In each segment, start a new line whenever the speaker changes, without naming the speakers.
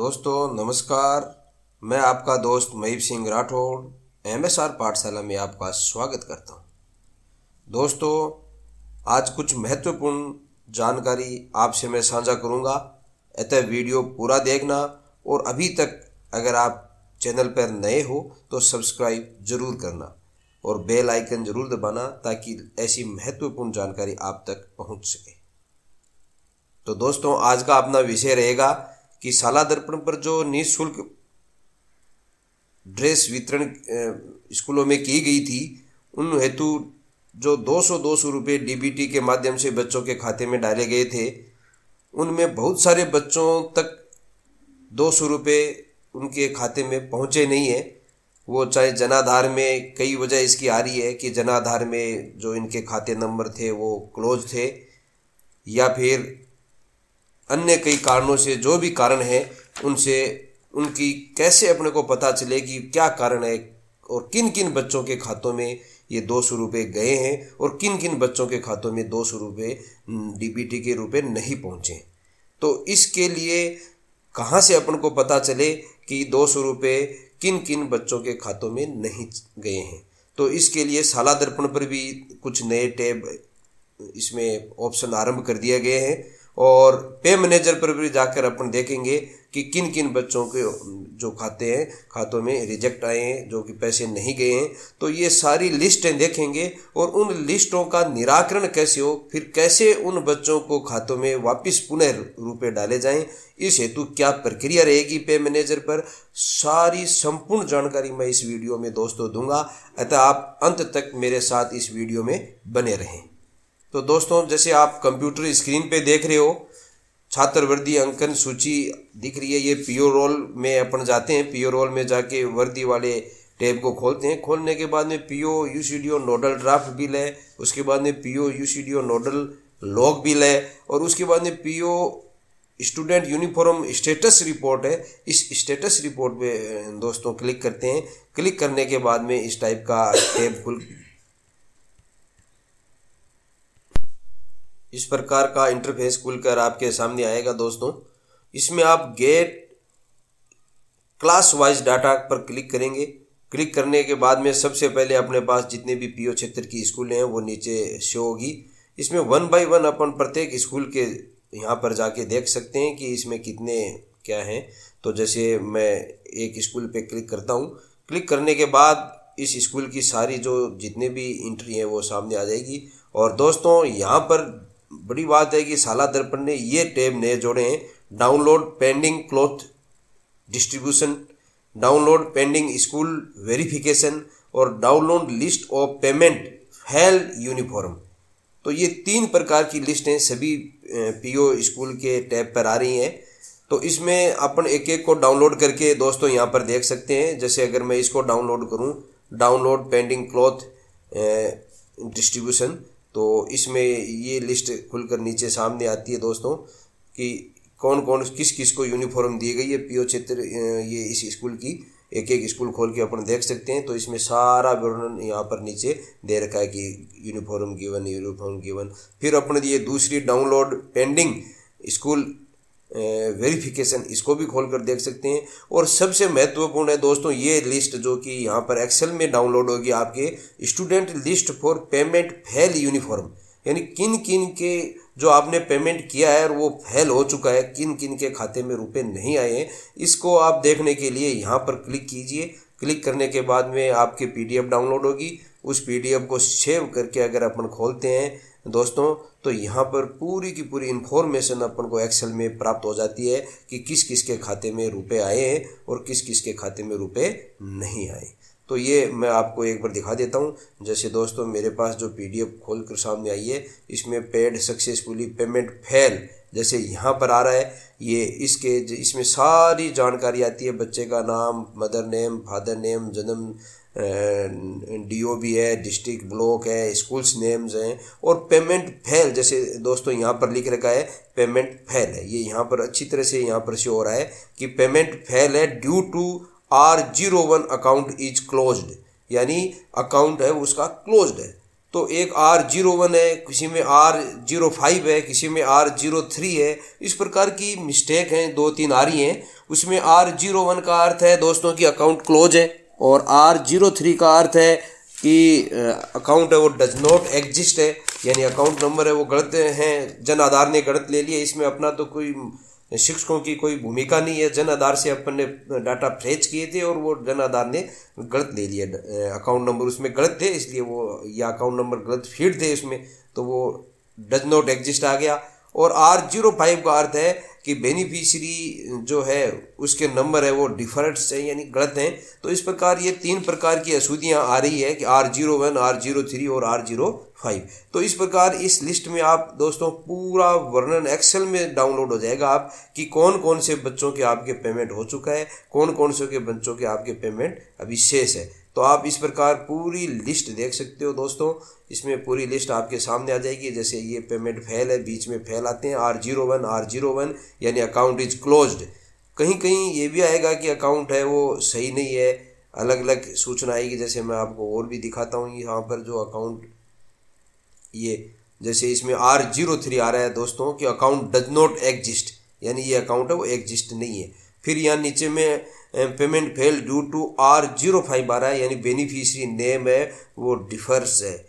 दोस्तों नमस्कार। मैं आपका दोस्त महीप सिंह राठौड़ MSR पाठशाला में आपका स्वागत करता हूं। दोस्तों आज कुछ महत्वपूर्ण जानकारी आपसे मैं साझा करूंगा, अतः वीडियो पूरा देखना और अभी तक अगर आप चैनल पर नए हो तो सब्सक्राइब जरूर करना और बेल आइकन जरूर दबाना ताकि ऐसी महत्वपूर्ण जानकारी आप तक पहुंच सके। तो दोस्तों आज का अपना विषय रहेगा कि शाला दर्पण पर जो निःशुल्क ड्रेस वितरण स्कूलों में की गई थी, उन हेतु जो 200 रुपये DBT के माध्यम से बच्चों के खाते में डाले गए थे, उनमें बहुत सारे बच्चों तक 200 रुपये उनके खाते में पहुंचे नहीं है। वो चाहे जनाधार में, कई वजह इसकी आ रही है कि जनाधार में जो इनके खाते नंबर थे वो क्लोज थे, या फिर अन्य कई कारणों से, जो भी कारण है उनसे उनकी कैसे अपने को पता चले कि क्या कारण है और किन किन बच्चों के खातों में ये 200 रुपये गए हैं और किन किन बच्चों के खातों में 200 रुपये DBT के रुपये नहीं पहुँचे। तो इसके लिए कहाँ से अपन को पता चले कि 200 रुपये किन किन बच्चों के खातों में नहीं गए हैं। तो इसके लिए शाला दर्पण पर भी कुछ नए टैब इसमें ऑप्शन आरंभ कर दिए गए हैं और पे मैनेजर पर भी जाकर अपन देखेंगे कि किन किन बच्चों के जो खातों में रिजेक्ट आए हैं, जो कि पैसे नहीं गए हैं। तो ये सारी लिस्टें देखेंगे और उन लिस्टों का निराकरण कैसे हो, फिर कैसे उन बच्चों को खातों में वापस पुनः रुपए डाले जाएं, इस हेतु क्या प्रक्रिया रहेगी पे मैनेजर पर, सारी संपूर्ण जानकारी मैं इस वीडियो में दोस्तों दूंगा। अतः आप अंत तक मेरे साथ इस वीडियो में बने रहें। तो दोस्तों जैसे आप कंप्यूटर स्क्रीन पे देख रहे हो, छात्रवृत्ति अंकन सूची दिख रही है। ये PO रोल में अपन जाते हैं, PO रोल में जाके वर्दी वाले टैब को खोलते हैं। खोलने के बाद में PO UCDO nodal draft bill है, उसके बाद में PO UCDO nodal log bill है और उसके बाद में PO student uniform status report है। इस स्टेटस रिपोर्ट पे दोस्तों क्लिक करते हैं। क्लिक करने के बाद में इस टाइप का टैब इस प्रकार का इंटरफेस खुलकर आपके सामने आएगा। दोस्तों इसमें आप गेट क्लास वाइज डाटा पर क्लिक करेंगे। क्लिक करने के बाद में सबसे पहले अपने पास जितने भी PO क्षेत्र की स्कूलें हैं वो नीचे शो होगी। इसमें 1 बाय 1 अपन प्रत्येक स्कूल के यहाँ पर जाके देख सकते हैं कि इसमें कितने क्या हैं। तो जैसे मैं एक स्कूल पे क्लिक करता हूँ। क्लिक करने के बाद इस स्कूल की सारी जो जितने भी एंट्री है वो सामने आ जाएगी। और दोस्तों यहाँ पर बड़ी बात है कि शाला दर्पण ने ये टैब नए जोड़े हैं, download pending cloth distribution, download pending school verification और download list of payment fail uniform. तो ये 3 प्रकार की लिस्टें सभी PO स्कूल के टैब पर आ रही हैं। तो इसमें अपन एक एक को डाउनलोड करके दोस्तों यहाँ पर देख सकते हैं। जैसे अगर मैं इसको डाउनलोड करूँ, डाउनलोड पेंडिंग क्लॉथ डिस्ट्रीब्यूशन, तो इसमें ये लिस्ट खुलकर नीचे सामने आती है दोस्तों कि कौन कौन किस किस को यूनिफॉर्म दी गई है। PO क्षेत्र ये इस स्कूल की एक एक स्कूल खोल के अपन देख सकते हैं। तो इसमें सारा विवरण यहाँ पर नीचे दे रखा है कि यूनिफॉर्म गिवन। फिर अपन ये दूसरी डाउनलोड पेंडिंग स्कूल वेरिफिकेशन, इसको भी खोल कर देख सकते हैं। और सबसे महत्वपूर्ण है दोस्तों ये लिस्ट जो कि यहाँ पर एक्सेल में डाउनलोड होगी, आपके student list for payment fail uniform, यानी किन किन के जो आपने पेमेंट किया है और वो फेल हो चुका है, किन किन के खाते में रुपए नहीं आए हैं, इसको आप देखने के लिए यहाँ पर क्लिक कीजिए। क्लिक करने के बाद में आपके PDF डाउनलोड होगी। उस PDF को सेव करके अगर अपन खोलते हैं दोस्तों, तो यहाँ पर पूरी की पूरी इन्फॉर्मेशन अपन को एक्सेल में प्राप्त हो जाती है कि किस किस के खाते में रुपए आए हैं और किस किस के खाते में रुपए नहीं आए। तो ये मैं आपको एक बार दिखा देता हूँ। जैसे दोस्तों मेरे पास जो PDF खोल कर सामने आई है, इसमें पेड सक्सेसफुली पेमेंट फेल जैसे यहाँ पर आ रहा है, ये इसमें सारी जानकारी आती है। बच्चे का नाम, मदर नेम, फादर नेम, जन्म, DO भी है, डिस्ट्रिक्ट ब्लॉक है, स्कूल्स नेम्स हैं और पेमेंट फेल जैसे दोस्तों यहाँ पर लिख रखा है पेमेंट फेल है। ये यहाँ पर अच्छी तरह से यहाँ पर शो हो रहा है कि पेमेंट फेल है due to R01 account is closed, यानी अकाउंट है उसका क्लोज्ड है। तो एक R01 है, किसी में R05 है, किसी में R03 है, इस प्रकार की मिस्टेक हैं 2-3 आ रही हैं उसमें R01 का अर्थ है दोस्तों कि अकाउंट क्लोज है, और R03 का अर्थ है कि अकाउंट है वो डज नॉट एग्जिस्ट है, यानी अकाउंट नंबर है वो गलत हैं, जन आधार ने गलत ले लिया। इसमें अपना तो कोई शिक्षकों की कोई भूमिका नहीं है। जन आधार से अपन ने डाटा फेच किए थे और वो जन आधार ने गलत ले लिया, अकाउंट नंबर उसमें गलत थे, इसलिए वो या अकाउंट नंबर गलत फीड थे इसमें, तो वो डज नॉट एग्जिस्ट आ गया। और R05 का अर्थ है कि बेनिफिशियरी जो है उसके नंबर है वो डिफर्ड है, यानी गलत हैं। तो इस प्रकार ये 3 प्रकार की अशुद्धियाँ आ रही है कि R01, R03 और R05। तो इस प्रकार इस लिस्ट में आप दोस्तों पूरा वर्णन एक्सेल में डाउनलोड हो जाएगा आप कि कौन कौन से बच्चों के आपके पेमेंट हो चुका है, कौन कौन से के बच्चों के आपके पेमेंट अभी शेष है। तो आप इस प्रकार पूरी लिस्ट देख सकते हो दोस्तों, इसमें पूरी लिस्ट आपके सामने आ जाएगी। जैसे ये पेमेंट फेल है, बीच में फेल आते हैं R01 यानी अकाउंट इज क्लोज्ड। कहीं कहीं ये भी आएगा कि अकाउंट है वो सही नहीं है, अलग अलग सूचना आएगी। जैसे मैं आपको और भी दिखाता हूँ, यहाँ पर जो अकाउंट ये जैसे इसमें R03 आ रहा है दोस्तों कि अकाउंट डज नॉट एग्जिस्ट, यानी ये अकाउंट है वो एग्जिस्ट नहीं है। फिर यहाँ नीचे में payment fail due to R05 आ रहा है, यानी बेनिफिशियरी नेम है वो डिफर्स है,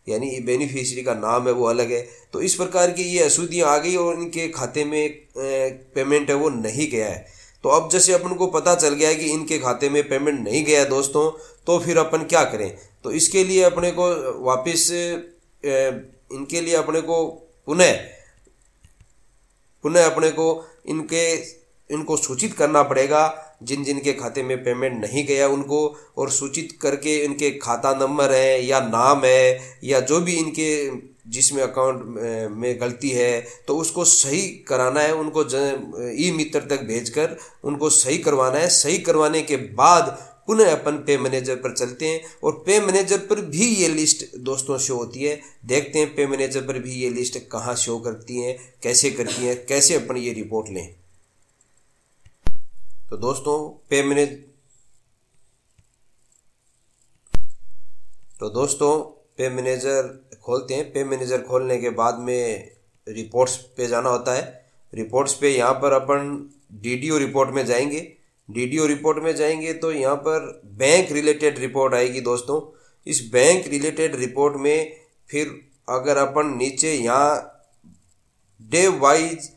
यानी बेनिफिशियरी का नाम है वो अलग है। तो इस प्रकार की ये अशुद्धियाँ आ गई और इनके खाते में पेमेंट है वो नहीं गया है। तो अब जैसे अपन को पता चल गया है कि इनके खाते में पेमेंट नहीं गया है दोस्तों, तो फिर अपन क्या करें? तो इसके लिए अपने को वापस इनके लिए अपने को पुनः अपने को इनको सूचित करना पड़ेगा, जिन जिन के खाते में पेमेंट नहीं गया उनको, और सूचित करके इनके खाता नंबर है या नाम है या जो भी इनके जिसमें अकाउंट में गलती है तो उसको सही कराना है, उनको ई मित्र तक भेजकर उनको सही करवाना है। सही करवाने के बाद पुनः अपन पे मैनेजर पर चलते हैं और पे मैनेजर पर भी ये लिस्ट दोस्तों शो होती है। देखते हैं पे मैनेजर पर भी ये लिस्ट कहाँ शो करती हैं, कैसे करती हैं, कैसे अपन ये रिपोर्ट लें। तो दोस्तों पे मैनेजर खोलते हैं। पे मैनेजर खोलने के बाद में रिपोर्ट्स पे जाना होता है। रिपोर्ट्स पे यहाँ पर अपन DDO रिपोर्ट में जाएंगे। DDO रिपोर्ट में जाएंगे तो यहाँ पर बैंक रिलेटेड रिपोर्ट आएगी दोस्तों। इस बैंक रिलेटेड रिपोर्ट में फिर अगर अपन नीचे यहाँ डे वाइज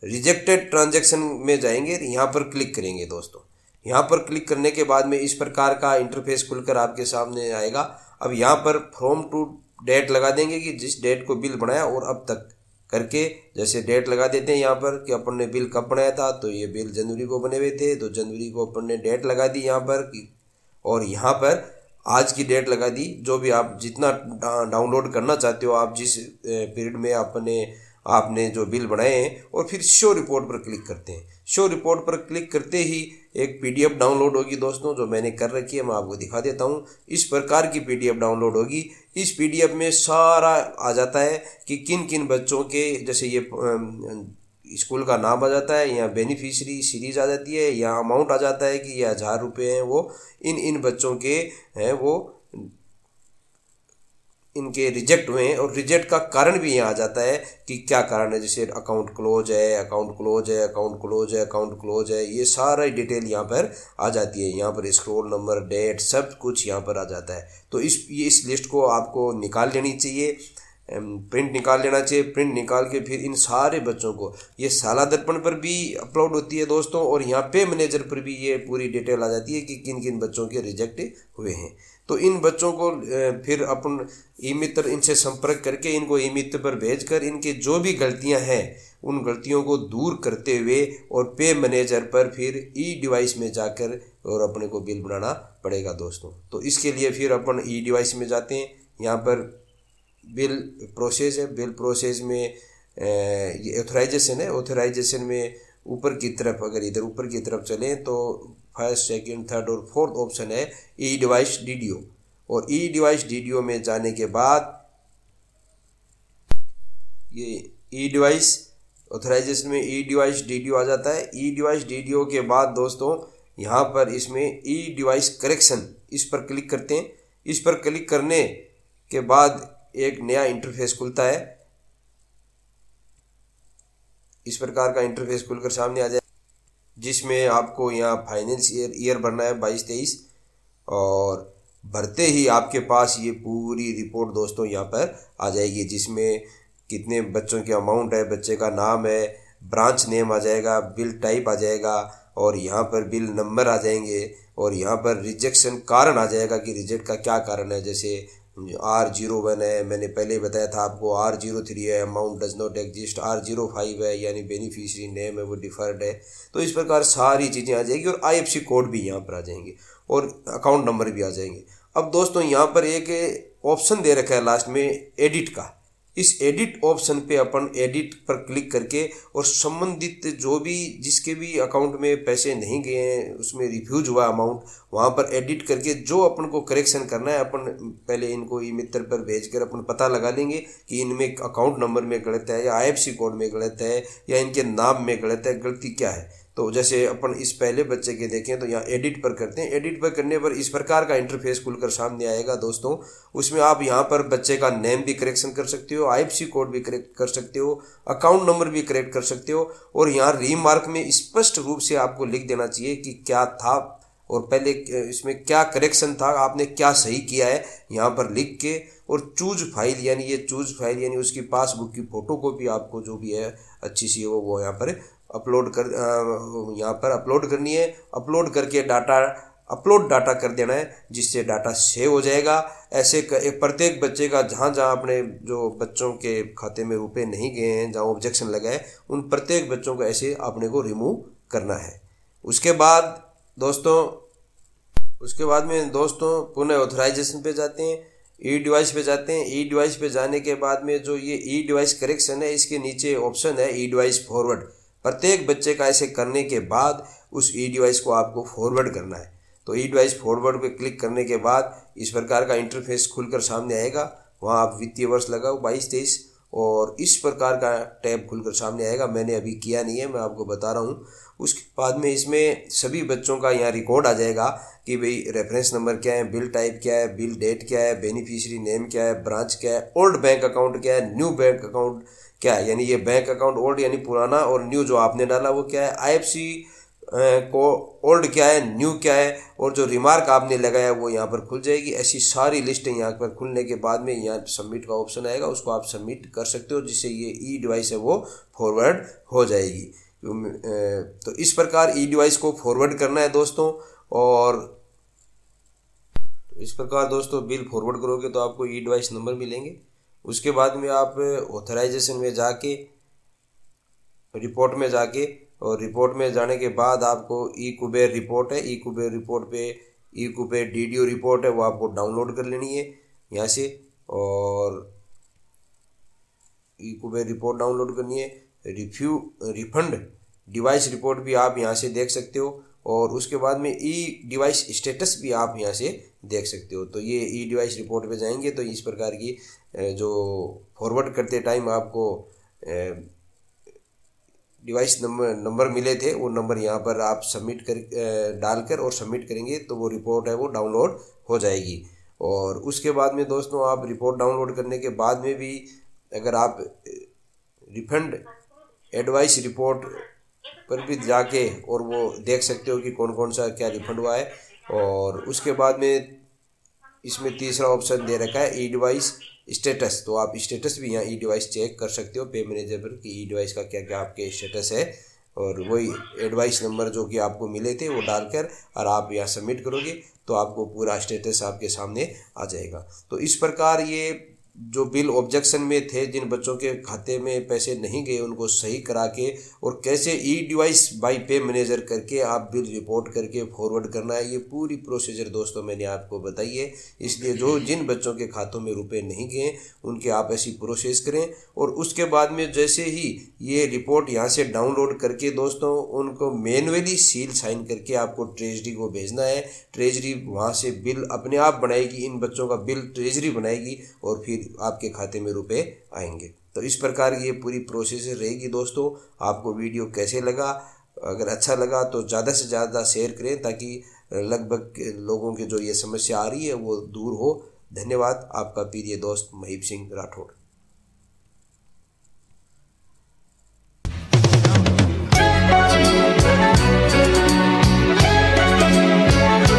रिजेक्टेड ट्रांजैक्शन में जाएंगे, यहाँ पर क्लिक करेंगे दोस्तों। यहाँ पर क्लिक करने के बाद में इस प्रकार का इंटरफेस खुलकर आपके सामने आएगा। अब यहाँ पर फ्रॉम टू डेट लगा देंगे कि जिस डेट को बिल बनाया और अब तक करके, जैसे डेट लगा देते हैं यहाँ पर कि अपन ने बिल कब बनाया था, तो ये बिल जनवरी को बने हुए थे, तो जनवरी को अपन ने डेट लगा दी यहाँ पर, और यहाँ पर आज की डेट लगा दी। जो भी आप जितना डाउनलोड करना चाहते हो आप, जिस पीरियड में आपने जो बिल बनाए हैं, और फिर शो रिपोर्ट पर क्लिक करते हैं। शो रिपोर्ट पर क्लिक करते ही एक PDF डाउनलोड होगी दोस्तों, जो मैंने कर रखी है, मैं आपको दिखा देता हूँ। इस प्रकार की PDF डाउनलोड होगी। इस PDF में सारा आ जाता है कि किन किन बच्चों के, जैसे ये स्कूल का नाम आ जाता है, यहाँ बेनिफिशियरी सीरीज आ जाती है, यहाँ अमाउंट आ जाता है कि ये 1000 रुपये हैं वो इन बच्चों के हैं, वो इनके रिजेक्ट हुए हैं, और रिजेक्ट का कारण भी यहाँ आ जाता है कि क्या कारण है। जैसे अकाउंट क्लोज है, अकाउंट क्लोज है, अकाउंट क्लोज है, अकाउंट क्लोज है, ये सारा डिटेल यहाँ पर आ जाती है। यहाँ पर स्क्रॉल नंबर, डेट, सब कुछ यहाँ पर आ जाता है। तो इस लिस्ट को आपको निकाल लेनी चाहिए, प्रिंट निकाल लेना चाहिए। प्रिंट निकाल के फिर इन सारे बच्चों को ये साला दर्पण पर भी अपलोड होती है दोस्तों, और यहाँ पे मैनेजर पर भी ये पूरी डिटेल आ जाती है कि किन किन बच्चों के रिजेक्ट हुए हैं। तो इन बच्चों को फिर अपन ई मित्र इनसे संपर्क करके इनको ई मित्र पर भेजकर इनके जो भी गलतियां हैं उन गलतियों को दूर करते हुए और पे मैनेजर पर फिर ई डिवाइस में जाकर और अपने को बिल बनाना पड़ेगा दोस्तों। तो इसके लिए फिर अपन ई डिवाइस में जाते हैं। यहाँ पर बिल प्रोसेस है। बिल प्रोसेस में ये ऑथराइजेशन है। ऑथराइजेशन में ऊपर की तरफ, अगर इधर ऊपर की तरफ चलें तो फर्स्ट, सेकंड, थर्ड और फोर्थ ऑप्शन है ई डिवाइस DDO। और ई डिवाइस DDO में जाने के बाद ये ई डिवाइस ऑथराइजेशन में ई डिवाइस DDO आ जाता है। ई डिवाइस DDO के बाद दोस्तों यहाँ पर इसमें ई डिवाइस करेक्शन, इस पर क्लिक करते हैं। इस पर क्लिक करने के बाद एक नया इंटरफेस खुलता है। इस प्रकार का इंटरफेस खुलकर सामने आ जाए। जिसमें आपको यहाँ फाइनेंस ईयर भरना है 22-23, और भरते ही आपके पास ये पूरी रिपोर्ट दोस्तों यहाँ पर आ जाएगी, जिसमें कितने बच्चों की अमाउंट है, बच्चे का नाम है, ब्रांच नेम आ जाएगा, बिल टाइप आ जाएगा, और यहाँ पर बिल नंबर आ जाएंगे, और यहाँ पर रिजेक्शन कारण आ जाएगा कि रिजेक्ट का क्या कारण है। जैसे R01 है, मैंने पहले बताया था आपको, R03 है, amount does not exist, R05 है यानी बेनिफिशियरी नेम है वो डिफर्ड है। तो इस प्रकार सारी चीज़ें आ जाएगी, और IFSC कोड भी यहाँ पर आ जाएंगे, और अकाउंट नंबर भी आ जाएंगे। अब दोस्तों यहाँ पर एक ऑप्शन दे रखा है लास्ट में एडिट का। इस एडिट ऑप्शन पे अपन एडिट पर क्लिक करके, और संबंधित जो भी जिसके भी अकाउंट में पैसे नहीं गए हैं, उसमें रिफ्यूज हुआ अमाउंट, वहाँ पर एडिट करके जो अपन को करेक्शन करना है, अपन पहले इनको ई मित्र पर भेजकर अपन पता लगा लेंगे कि इनमें अकाउंट नंबर में गलत है, या IFSC कोड में गलत है, या इनके नाम में गलत है, गलती क्या है। तो जैसे अपन इस पहले बच्चे के देखें तो यहाँ एडिट पर करते हैं। एडिट पर करने पर इस प्रकार का इंटरफेस खुलकर सामने आएगा दोस्तों। उसमें आप यहाँ पर बच्चे का नेम भी करेक्शन कर सकते हो, IFSC कोड भी करेक्ट कर सकते हो, अकाउंट नंबर भी करेक्ट कर सकते हो, और यहाँ रीमार्क में स्पष्ट रूप से आपको लिख देना चाहिए कि क्या था और पहले इसमें क्या करेक्शन था, आपने क्या सही किया है, यहाँ पर लिख के। और चूज फाइल यानी ये चूज फाइल यानी उसकी पासबुक की फोटो कॉपी आपको जो भी है अच्छी सी वो यहाँ पर यहाँ पर अपलोड करनी है। अपलोड करके अपलोड डाटा कर देना है, जिससे डाटा सेव हो जाएगा। ऐसे प्रत्येक बच्चे का जहाँ जहाँ अपने जो बच्चों के खाते में रुपए नहीं गए हैं, जहाँ ऑब्जेक्शन लगा है, उन प्रत्येक बच्चों को ऐसे अपने को रिमूव करना है। उसके बाद में दोस्तों पुनः ऑथराइजेशन पे जाते हैं, ई डिवाइस पे जाते हैं। ई डिवाइस पे जाने के बाद में जो ये ई डिवाइस करेक्शन है, इसके नीचे ऑप्शन है ई डिवाइस फॉरवर्ड। प्रत्येक बच्चे का ऐसे करने के बाद उस ई डिवाइस को आपको फॉरवर्ड करना है। तो ई डिवाइस फॉरवर्ड पे क्लिक करने के बाद इस प्रकार का इंटरफेस खुलकर सामने आएगा। वहाँ आप वित्तीय वर्ष लगाओ 22-23, और इस प्रकार का टैब खुलकर सामने आएगा। मैंने अभी किया नहीं है, मैं आपको बता रहा हूँ। उसके बाद में इसमें सभी बच्चों का यहाँ रिकॉर्ड आ जाएगा कि भाई रेफरेंस नंबर क्या है, बिल टाइप क्या है, बिल डेट क्या है, बेनिफिशियरी नेम क्या है, ब्रांच क्या है, ओल्ड बैंक अकाउंट क्या है, न्यू बैंक अकाउंट क्या है, यानी ये बैंक अकाउंट ओल्ड यानी पुराना, और न्यू जो आपने डाला वो क्या है, IFSC को ओल्ड क्या है, न्यू क्या है, और जो रिमार्क आपने लगाया वो यहाँ पर खुल जाएगी। ऐसी सारी लिस्टें यहाँ पर खुलने के बाद में यहाँ सबमिट का ऑप्शन आएगा, उसको आप सबमिट कर सकते हो, जिससे ये ई डिवाइस है वो फॉरवर्ड हो जाएगी। तो इस प्रकार ई डिवाइस को फॉरवर्ड करना है दोस्तों। और इस प्रकार दोस्तों बिल फॉरवर्ड करोगे तो आपको ई डिवाइस नंबर मिलेंगे। उसके बाद में आप ऑथराइजेशन में जाके, रिपोर्ट में जाके, और रिपोर्ट में जाने के बाद आपको ई कुबेर रिपोर्ट है, ई कुबेर रिपोर्ट पे ई कुबेर DDO रिपोर्ट है, वो आपको डाउनलोड कर लेनी है यहाँ से। और ई कुबेर रिपोर्ट डाउनलोड करनी है। रिफंड डिवाइस रिपोर्ट भी आप यहाँ से देख सकते हो, और उसके बाद में ई डिवाइस स्टेटस भी आप यहाँ से देख सकते हो। तो ये ई डिवाइस रिपोर्ट पे जाएंगे तो इस प्रकार की जो फॉरवर्ड करते टाइम आपको डिवाइस नंबर मिले थे, वो नंबर यहाँ पर आप सबमिट कर डालकर और सबमिट करेंगे तो वो रिपोर्ट है वो डाउनलोड हो जाएगी। और उसके बाद में दोस्तों आप रिपोर्ट डाउनलोड करने के बाद में भी अगर आप रिफंड एडवाइस रिपोर्ट पर भी जाके और वो देख सकते हो कि कौन कौन सा क्या रिफंड हुआ है। और उसके बाद में इसमें तीसरा ऑप्शन दे रखा है ई डिवाइस स्टेटस, तो आप स्टेटस भी यहाँ ई डिवाइस चेक कर सकते हो पे मैनेजर पर कि ई डिवाइस का क्या क्या आपके स्टेटस है। और वही एडवाइस नंबर जो कि आपको मिले थे वो डालकर और आप यहाँ सबमिट करोगे तो आपको पूरा स्टेटस आपके सामने आ जाएगा। तो इस प्रकार ये जो बिल ऑब्जेक्शन में थे, जिन बच्चों के खाते में पैसे नहीं गए, उनको सही करा के और कैसे ई डिवाइस बाई पे मैनेजर करके आप बिल रिपोर्ट करके फॉरवर्ड करना है, ये पूरी प्रोसीजर दोस्तों मैंने आपको बताई है। इसलिए जो जिन बच्चों के खातों में रुपए नहीं गए उनके आप ऐसी प्रोसेस करें। और उसके बाद में जैसे ही ये रिपोर्ट यहाँ से डाउनलोड करके दोस्तों उनको मैनुअली सील साइन करके आपको ट्रेजरी को भेजना है। ट्रेजरी वहाँ से बिल अपने आप बनाएगी, इन बच्चों का बिल ट्रेजरी बनाएगी और फिर आपके खाते में रुपए आएंगे। तो इस प्रकार ये पूरी प्रोसेस रहेगी दोस्तों। आपको वीडियो कैसे लगा? अगर अच्छा लगा तो ज़्यादा से ज़्यादा शेयर करें ताकि लगभग लोगों के जो ये समस्या आ रही है वो दूर हो। धन्यवाद। आपका प्रिय दोस्त महीप सिंह राठौड़।